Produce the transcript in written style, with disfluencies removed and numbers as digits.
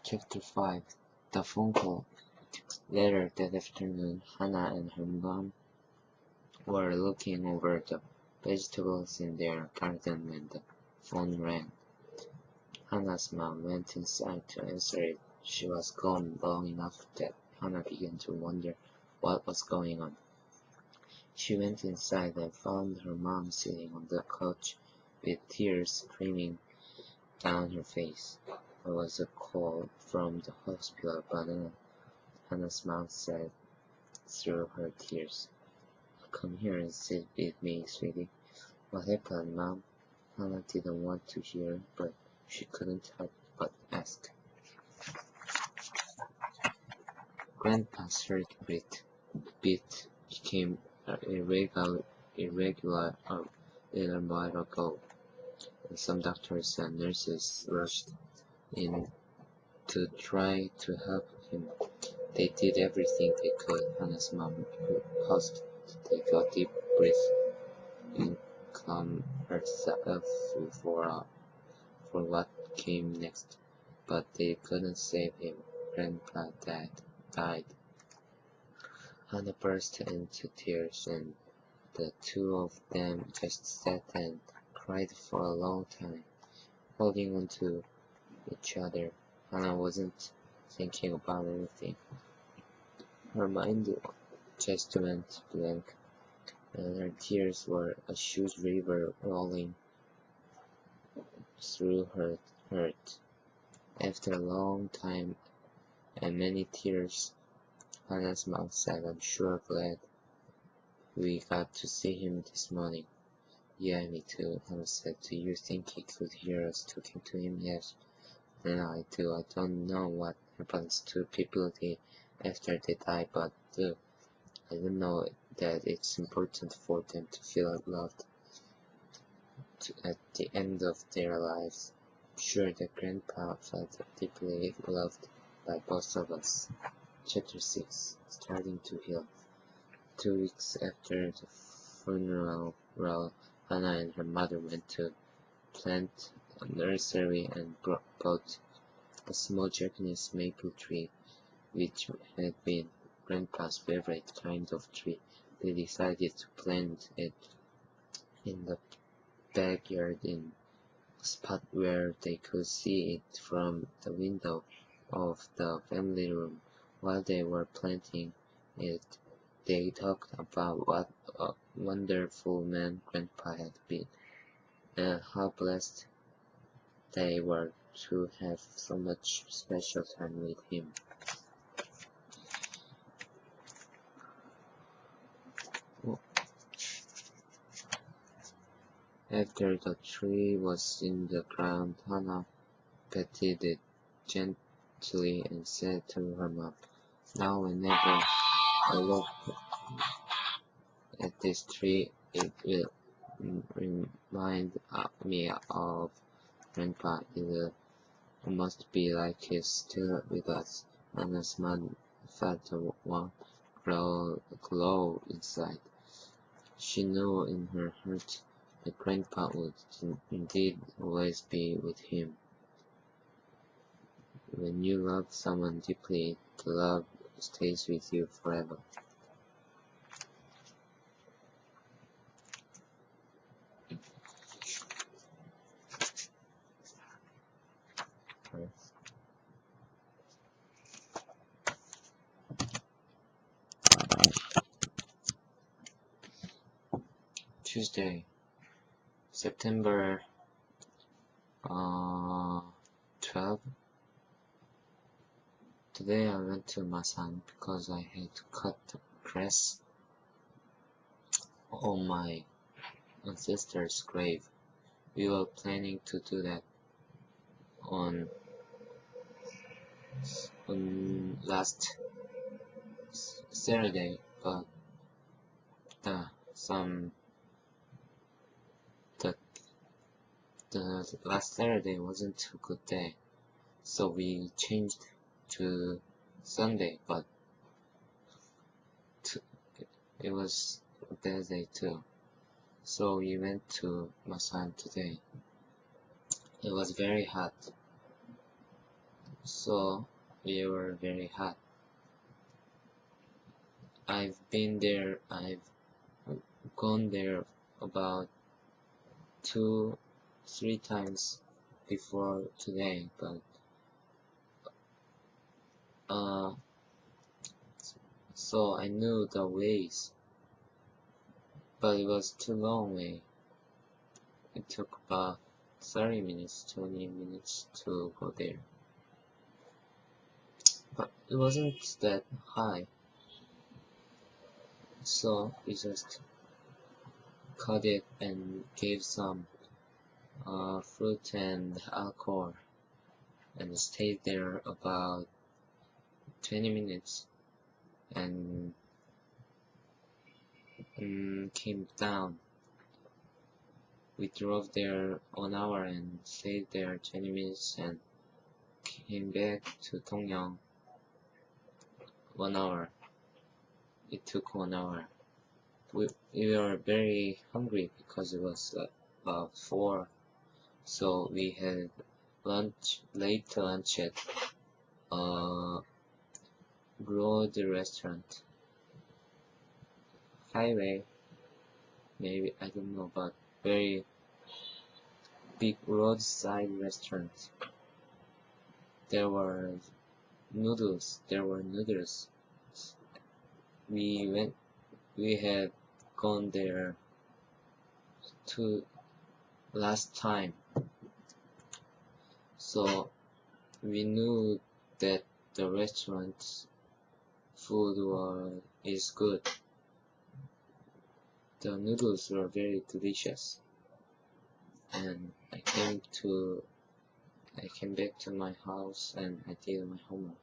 Chapter 5. The phone call. Later that afternoon, Hannah and her mom were looking over the vegetables in their garden when the phone rang. Hannah's mom went inside to answer it. She was gone long enough that Hannah began to wonder what was going on. She went inside and found her mom sitting on the couch with tears streaming down her face. It was a call from the hospital, but Hannah's mom said through her tears, "Come here and sit with me, sweetie." "What happened, Mom?" Hannah didn't want to hear, but she couldn't help but ask. Grandpa's heartbeat became irregular a little while ago, and some doctors and nurses rushed in to try to help him. They did everything they could. Hannah's mom paused to take a deep breath and calm herself for what came next. But they couldn't save him. Grandpa died. Hannah burst into tears, and the two of them just sat and cried for a long time, holding on to each other. Hannah wasn't thinking about anything. Her mind just went blank, and her tears were a huge river rolling through her heart. After a long time and many tears, Hannah's mom said, "I'm sure glad we got to see him this morning." "Yeah, me too," Hannah said. "Do you think he could hear us talking to him?" "Yes, and I do. I don't know what happens to people after they die, but I do know that it's important for them to feel loved at the end of their lives." I'm sure that Grandpa felt deeply loved by both of us. Chapter 6. Starting to heal. 2 weeks after the funeral, Hannah and her mother went to plant a nursery and bought a small Japanese maple tree, which had been Grandpa's favorite kind of tree. They decided to plant it in the backyard in a spot where they could see it from the window of the family room. While they were planting it, they talked about what a wonderful man Grandpa had been, and how blessed they were to have so much special time with him. After the tree was in the ground, Hannah petted it gently and said to her mom, "Now whenever I look at this tree, it will remind me of Grandpa. It must be like he's still with us." Hannah's mom felt a warm glow inside. She knew in her heart that Grandpa would indeed always be with him. When you love someone deeply, the love stays with you forever. Tuesday, September 12. Today I went to Masan because I had to cut the grass on my ancestor's grave. We were planning to do that on last Saturday, but the last Saturday wasn't a good day, so we changed to Sunday, but it was a bad day too. So we went to Masan today. It was very hot, so we were very hot. I've gone there about 2-3 times before today, but so I knew the ways, but it was too long way. It took about 30 minutes, 20 minutes to go there. But it wasn't that high, so we just cut it and gave some fruit and alcohol and stayed there about 20 minutes and came down. We drove there 1 hour and stayed there 20 minutes and came back to Dongyang 1 hour. It took 1 hour. We were very hungry because it was about 4, so we had late lunch at road restaurant, highway, maybe, I don't know, but very big roadside restaurant. There were noodles. We had gone there last time, so we knew that the restaurant's food is good. The noodles were very delicious, and I came back to my house and I did my homework.